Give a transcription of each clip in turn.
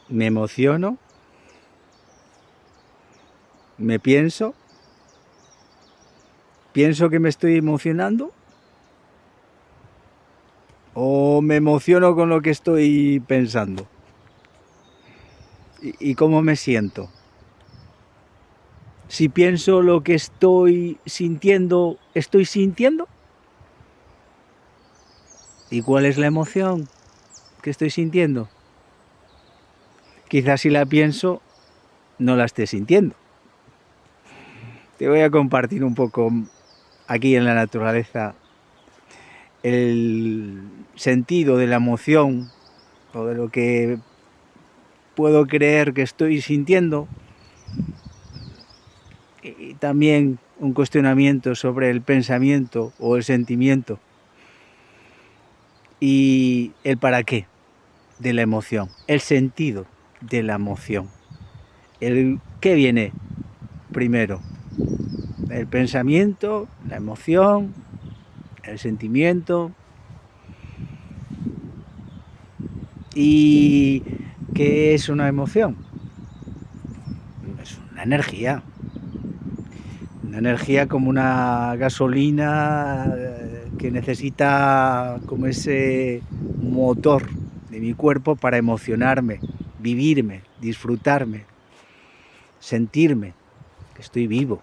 me emociono, me pienso que me estoy emocionando o me emociono con lo que estoy pensando. ¿Y cómo me siento? Si pienso lo que estoy sintiendo, ¿estoy sintiendo? ¿Y cuál es la emoción que estoy sintiendo? Quizás si la pienso, no la esté sintiendo. Te voy a compartir un poco aquí en la naturaleza el sentido de la emoción o de lo que puedo creer que estoy sintiendo, y también un cuestionamiento sobre el pensamiento o el sentimiento y el para qué de la emoción, el sentido de la emoción, el qué viene primero, el pensamiento, la emoción, el sentimiento. ¿Y qué es una emoción? Es una energía como una gasolina que necesita como ese motor de mi cuerpo para emocionarme, vivirme, disfrutarme, sentirme que estoy vivo.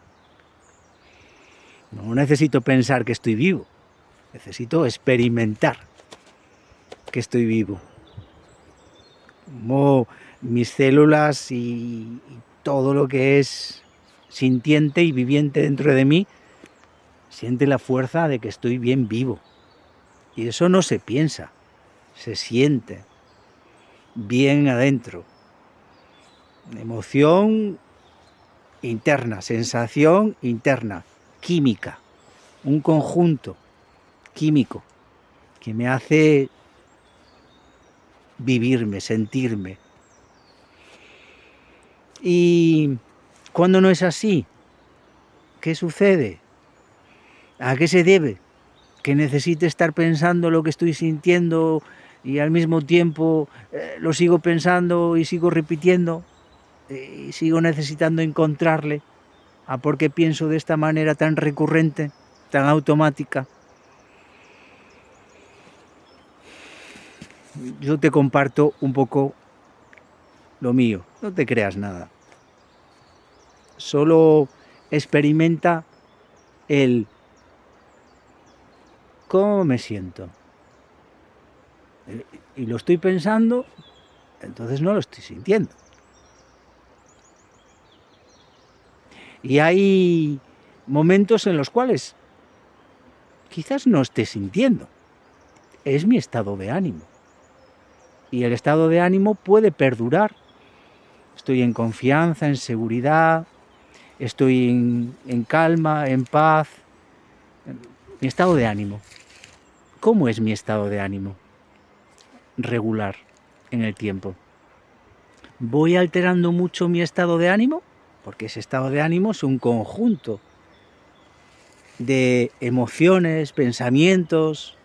No necesito pensar que estoy vivo, necesito experimentar que estoy vivo. Como mis células y todo lo que es sintiente y viviente dentro de mí siente la fuerza de que estoy bien vivo. Y eso no se piensa, se siente bien adentro. Emoción interna, sensación interna, química, un conjunto químico que me hace vivirme, sentirme. Y cuando no es así, ¿qué sucede? ¿A qué se debe? Que necesite estar pensando lo que estoy sintiendo y al mismo tiempo lo sigo pensando y sigo repitiendo y sigo necesitando encontrarle a por qué pienso de esta manera tan recurrente, tan automática. Yo te comparto un poco lo mío, no te creas nada. Solo experimenta el cómo me siento. Y lo estoy pensando, entonces no lo estoy sintiendo. Y hay momentos en los cuales quizás no esté sintiendo. Es mi estado de ánimo. Y el estado de ánimo puede perdurar. Estoy en confianza, en seguridad, estoy en calma, en paz. Mi estado de ánimo. ¿Cómo es mi estado de ánimo? Regular en el tiempo. ¿Voy alterando mucho mi estado de ánimo? Porque ese estado de ánimo es un conjunto de emociones, pensamientos.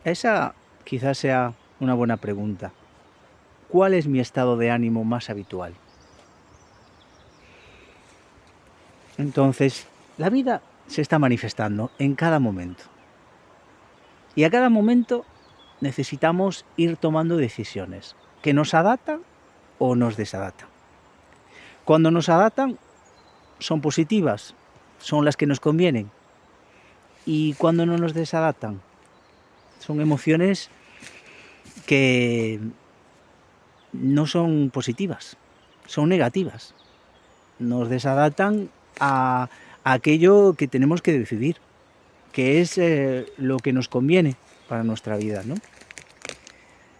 Esa quizás sea una buena pregunta. ¿Cuál es mi estado de ánimo más habitual? Entonces, la vida se está manifestando en cada momento. Y a cada momento necesitamos ir tomando decisiones que nos adaptan o nos desadaptan. Cuando nos adaptan, son positivas, son las que nos convienen. Y cuando no nos desadaptan, son emociones que no son positivas, son negativas. Nos desadaptan a aquello que tenemos que decidir, que es lo que nos conviene para nuestra vida, ¿no?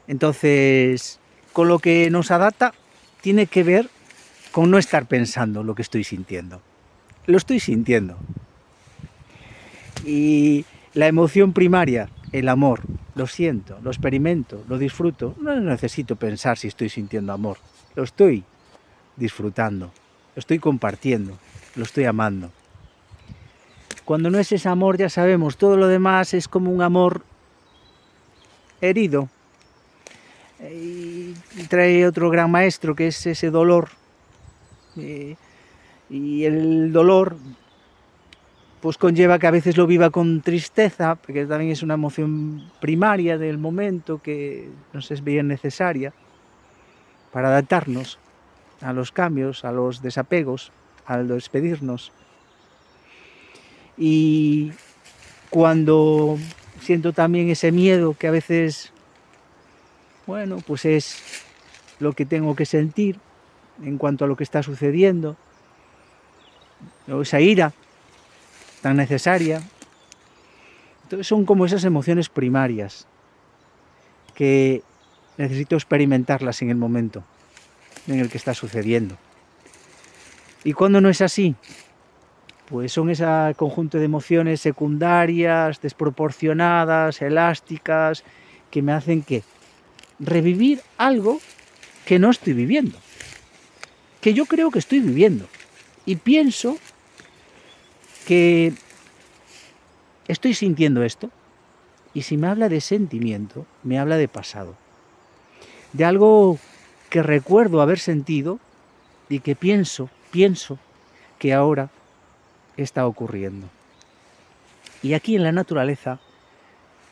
Entonces, con lo que nos adapta tiene que ver con no estar pensando lo que estoy sintiendo. Lo estoy sintiendo. Y la emoción primaria, el amor, lo siento, lo experimento, lo disfruto. No necesito pensar si estoy sintiendo amor. Lo estoy disfrutando, lo estoy compartiendo, lo estoy amando. Cuando no es ese amor, ya sabemos, todo lo demás es como un amor herido, y trae otro gran maestro, que es ese dolor. Y el dolor pues conlleva que a veces lo viva con tristeza, porque también es una emoción primaria del momento que nos es bien necesaria para adaptarnos a los cambios, a los desapegos, al despedirnos. Y cuando siento también ese miedo que a veces, bueno, pues es lo que tengo que sentir en cuanto a lo que está sucediendo, o esa ira tan necesaria. Entonces son como esas emociones primarias que necesito experimentarlas en el momento en el que está sucediendo. Y cuando no es así, pues son ese conjunto de emociones secundarias, desproporcionadas, elásticas, que me hacen que revivir algo que no estoy viviendo, que yo creo que estoy viviendo. Y pienso que estoy sintiendo esto, y si me habla de sentimiento, me habla de pasado, de algo que recuerdo haber sentido y que pienso que ahora está ocurriendo. Y aquí en la naturaleza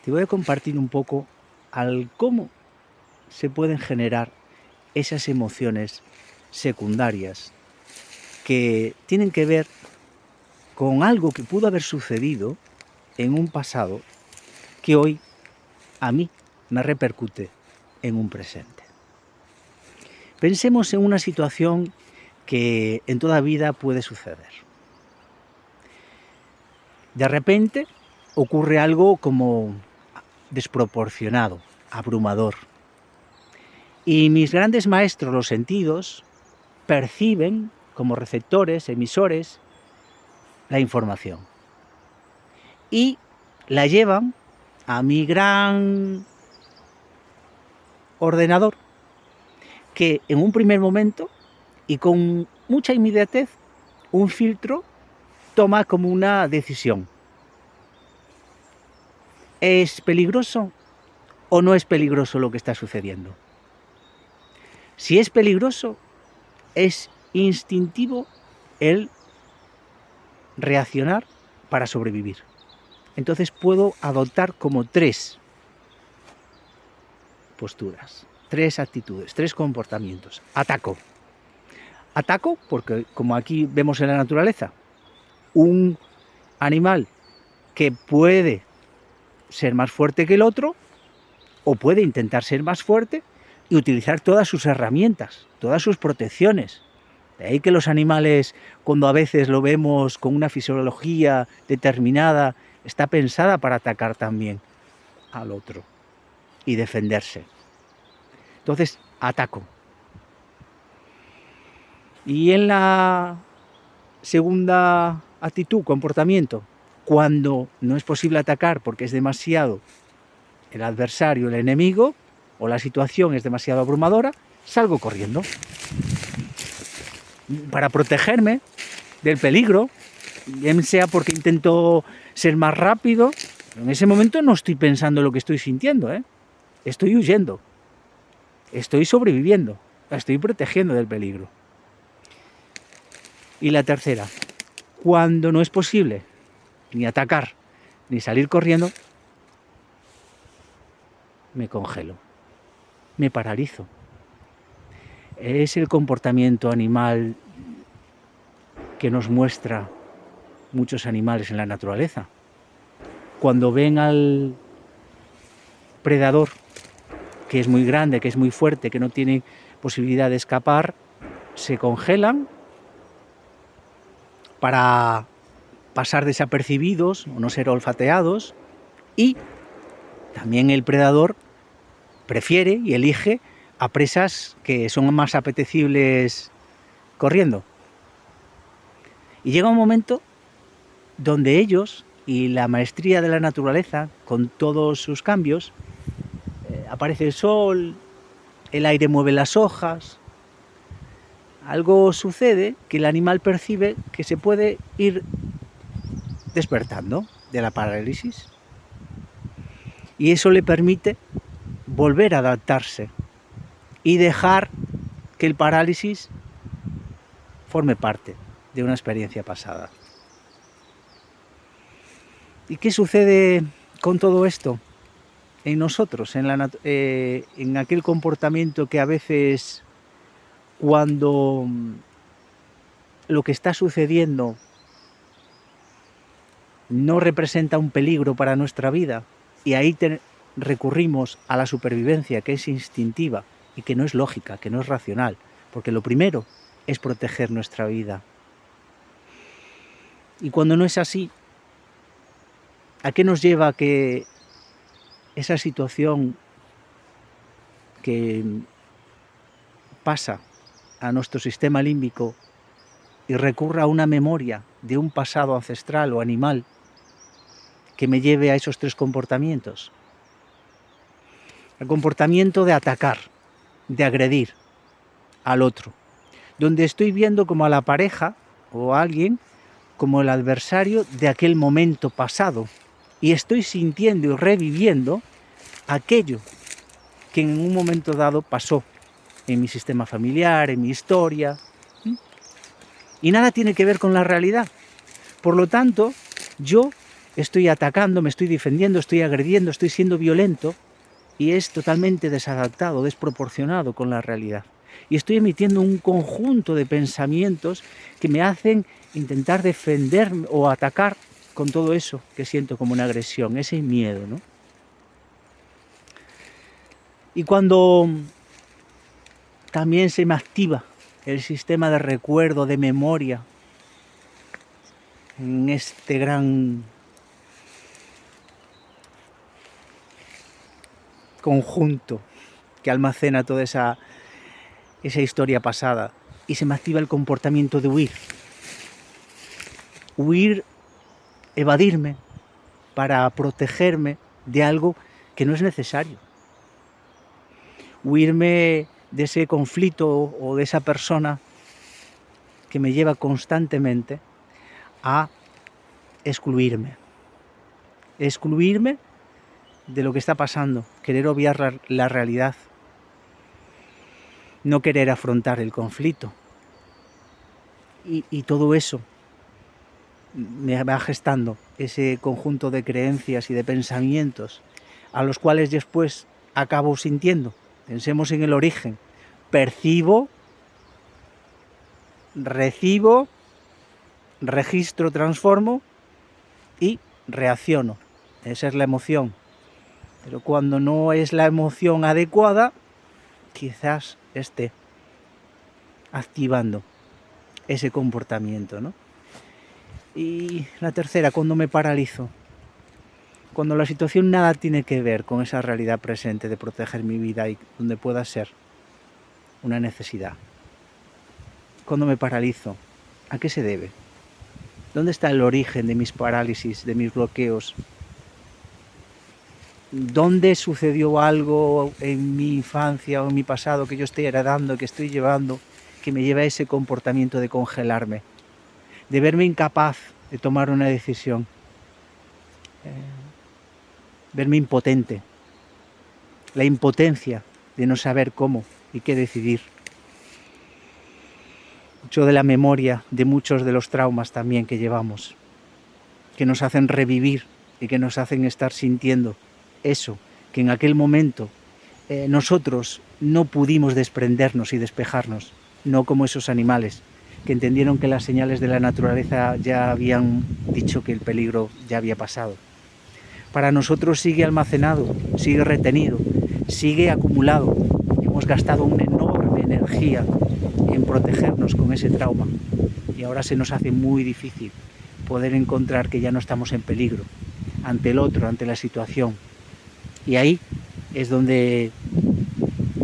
te voy a compartir un poco al cómo se pueden generar esas emociones secundarias que tienen que ver con algo que pudo haber sucedido en un pasado que hoy a mí me repercute en un presente. Pensemos en una situación que en toda vida puede suceder. De repente ocurre algo como desproporcionado, abrumador. Y mis grandes maestros, los sentidos, perciben como receptores, emisores, la información. Y la llevan a mi gran ordenador, que en un primer momento y con mucha inmediatez, un filtro toma como una decisión. ¿Es peligroso o no es peligroso lo que está sucediendo? Si es peligroso, es instintivo el reaccionar para sobrevivir. Entonces puedo adoptar como 3 posturas, 3 actitudes, 3 comportamientos. Ataco. Ataco porque, como aquí vemos en la naturaleza, un animal que puede ser más fuerte que el otro, o puede intentar ser más fuerte y utilizar todas sus herramientas, todas sus protecciones. De ahí que los animales, cuando a veces lo vemos con una fisiología determinada, está pensada para atacar también al otro y defenderse. Entonces, ataco. Y en la segunda actitud, comportamiento, cuando no es posible atacar porque es demasiado el adversario, el enemigo, o la situación es demasiado abrumadora, salgo corriendo para protegerme del peligro, bien sea porque intento ser más rápido. En ese momento no estoy pensando en lo que estoy sintiendo, estoy huyendo, estoy sobreviviendo, estoy protegiendo del peligro. Y la tercera, cuando no es posible ni atacar ni salir corriendo, me congelo, me paralizo. Es el comportamiento animal que nos muestra muchos animales en la naturaleza. Cuando ven al predador, que es muy grande, que es muy fuerte, que no tiene posibilidad de escapar, se congelan para pasar desapercibidos o no ser olfateados, y también el predador prefiere y elige a presas que son más apetecibles corriendo. Y llega un momento donde ellos y la maestría de la naturaleza, con todos sus cambios, aparece el sol, el aire mueve las hojas, algo sucede que el animal percibe que se puede ir despertando de la parálisis, y eso le permite volver a adaptarse y dejar que el parálisis forme parte de una experiencia pasada. ¿Y qué sucede con todo esto en nosotros, en aquel comportamiento que a veces, cuando lo que está sucediendo no representa un peligro para nuestra vida, y ahí recurrimos a la supervivencia, que es instintiva y que no es lógica, que no es racional, porque lo primero es proteger nuestra vida? Y cuando no es así, ¿a qué nos lleva que esa situación que pasa a nuestro sistema límbico y recurra a una memoria de un pasado ancestral o animal que me lleve a esos tres comportamientos? El comportamiento de atacar, de agredir al otro, donde estoy viendo como a la pareja o a alguien como el adversario de aquel momento pasado, y estoy sintiendo y reviviendo aquello que en un momento dado pasó en mi sistema familiar, en mi historia, y nada tiene que ver con la realidad. Por lo tanto, yo estoy atacando, me estoy defendiendo, estoy agrediendo, estoy siendo violento, y es totalmente desadaptado, desproporcionado con la realidad. Y estoy emitiendo un conjunto de pensamientos que me hacen intentar defender o atacar con todo eso que siento como una agresión, ese miedo, ¿no? Y cuando también se me activa el sistema de recuerdo, de memoria, en este gran conjunto que almacena toda esa historia pasada, y se me activa el comportamiento de huir, evadirme para protegerme de algo que no es necesario, huirme de ese conflicto o de esa persona que me lleva constantemente a excluirme de lo que está pasando, querer obviar la realidad, no querer afrontar el conflicto, y todo eso me va gestando ese conjunto de creencias y de pensamientos a los cuales después acabo sintiendo. Pensemos en el origen: percibo, recibo, registro, transformo y reacciono. Esa es la emoción. Pero cuando no es la emoción adecuada, quizás esté activando ese comportamiento, ¿no? Y la tercera, cuando me paralizo, cuando la situación nada tiene que ver con esa realidad presente de proteger mi vida y donde pueda ser una necesidad. Cuando me paralizo, ¿a qué se debe? ¿Dónde está el origen de mis parálisis, de mis bloqueos? ¿Dónde sucedió algo en mi infancia o en mi pasado que yo estoy heredando, que estoy llevando, que me lleva a ese comportamiento de congelarme, de verme incapaz de tomar una decisión, verme impotente, la impotencia de no saber cómo y qué decidir? Mucho de la memoria de muchos de los traumas también que llevamos, que nos hacen revivir y que nos hacen estar sintiendo eso que en aquel momento nosotros no pudimos desprendernos y despejarnos, no como esos animales que entendieron que las señales de la naturaleza ya habían dicho que el peligro ya había pasado. Para nosotros sigue almacenado, sigue retenido, sigue acumulado. Hemos gastado una enorme energía en protegernos con ese trauma, y ahora se nos hace muy difícil poder encontrar que ya no estamos en peligro ante el otro, ante la situación. Y ahí es donde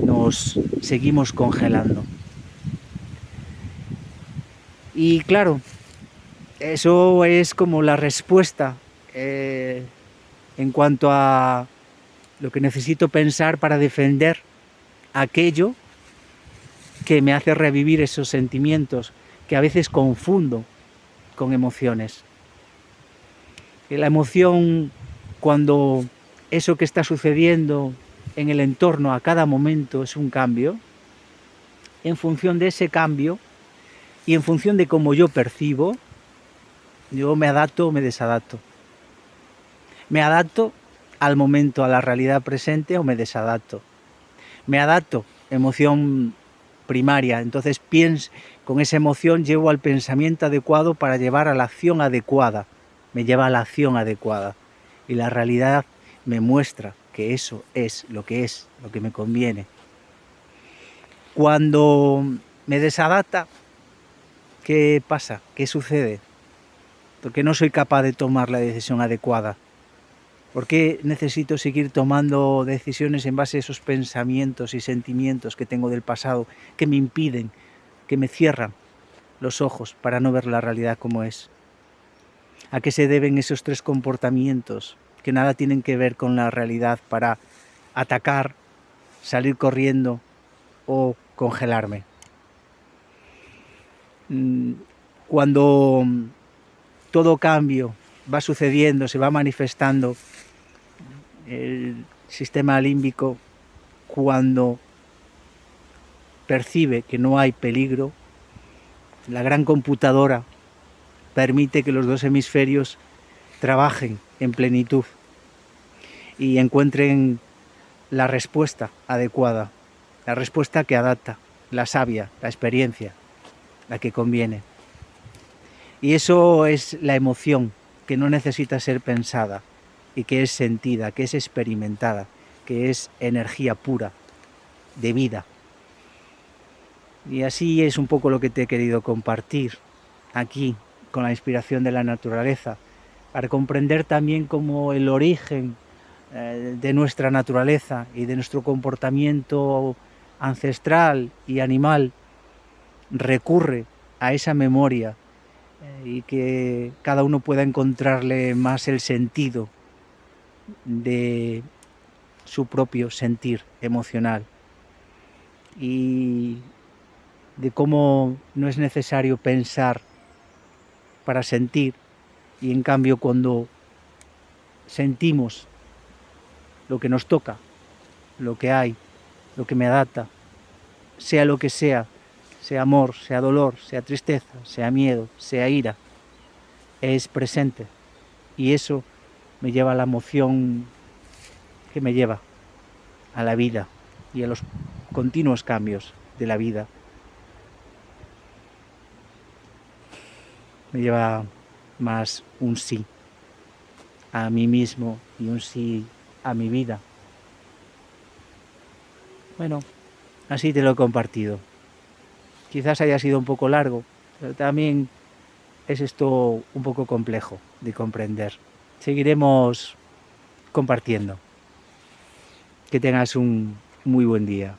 nos seguimos congelando. Y claro, eso es como la respuesta en cuanto a lo que necesito pensar para defender aquello que me hace revivir esos sentimientos que a veces confundo con emociones. Y la emoción, cuando eso que está sucediendo en el entorno a cada momento es un cambio, en función de ese cambio y en función de cómo yo percibo, yo me adapto o me desadapto. Me adapto al momento, a la realidad presente, o me desadapto. Me adapto, emoción primaria, entonces con esa emoción llevo al pensamiento adecuado para llevar a la acción adecuada, me lleva a la acción adecuada y la realidad me muestra que eso es, lo que me conviene. Cuando me desadapta, ¿qué pasa? ¿Qué sucede? Porque no soy capaz de tomar la decisión adecuada. ¿Por qué necesito seguir tomando decisiones en base a esos pensamientos y sentimientos que tengo del pasado que me impiden, que me cierran los ojos para no ver la realidad como es? ¿A qué se deben esos 3 comportamientos que nada tienen que ver con la realidad para atacar, salir corriendo o congelarme? Cuando todo cambio va sucediendo, se va manifestando, el sistema límbico, cuando percibe que no hay peligro, la gran computadora permite que los 2 hemisferios trabajen en plenitud y encuentren la respuesta adecuada, la respuesta que adapta, la sabia, la experiencia, la que conviene. Y eso es la emoción, que no necesita ser pensada y que es sentida, que es experimentada, que es energía pura, de vida. Y así es un poco lo que te he querido compartir aquí, con la inspiración de la naturaleza, para comprender también cómo el origen de nuestra naturaleza y de nuestro comportamiento ancestral y animal recurre a esa memoria y que cada uno pueda encontrarle más el sentido de su propio sentir emocional y de cómo no es necesario pensar para sentir, y en cambio cuando sentimos lo que nos toca, lo que hay, lo que me adapta, sea lo que sea amor, sea dolor, sea tristeza, sea miedo, sea ira, es presente y eso me lleva a la emoción que me lleva a la vida y a los continuos cambios de la vida. Me lleva más un sí a mí mismo y un sí a mi vida. Bueno, así te lo he compartido. Quizás haya sido un poco largo, pero también es esto un poco complejo de comprender. Seguiremos compartiendo. Que tengas un muy buen día.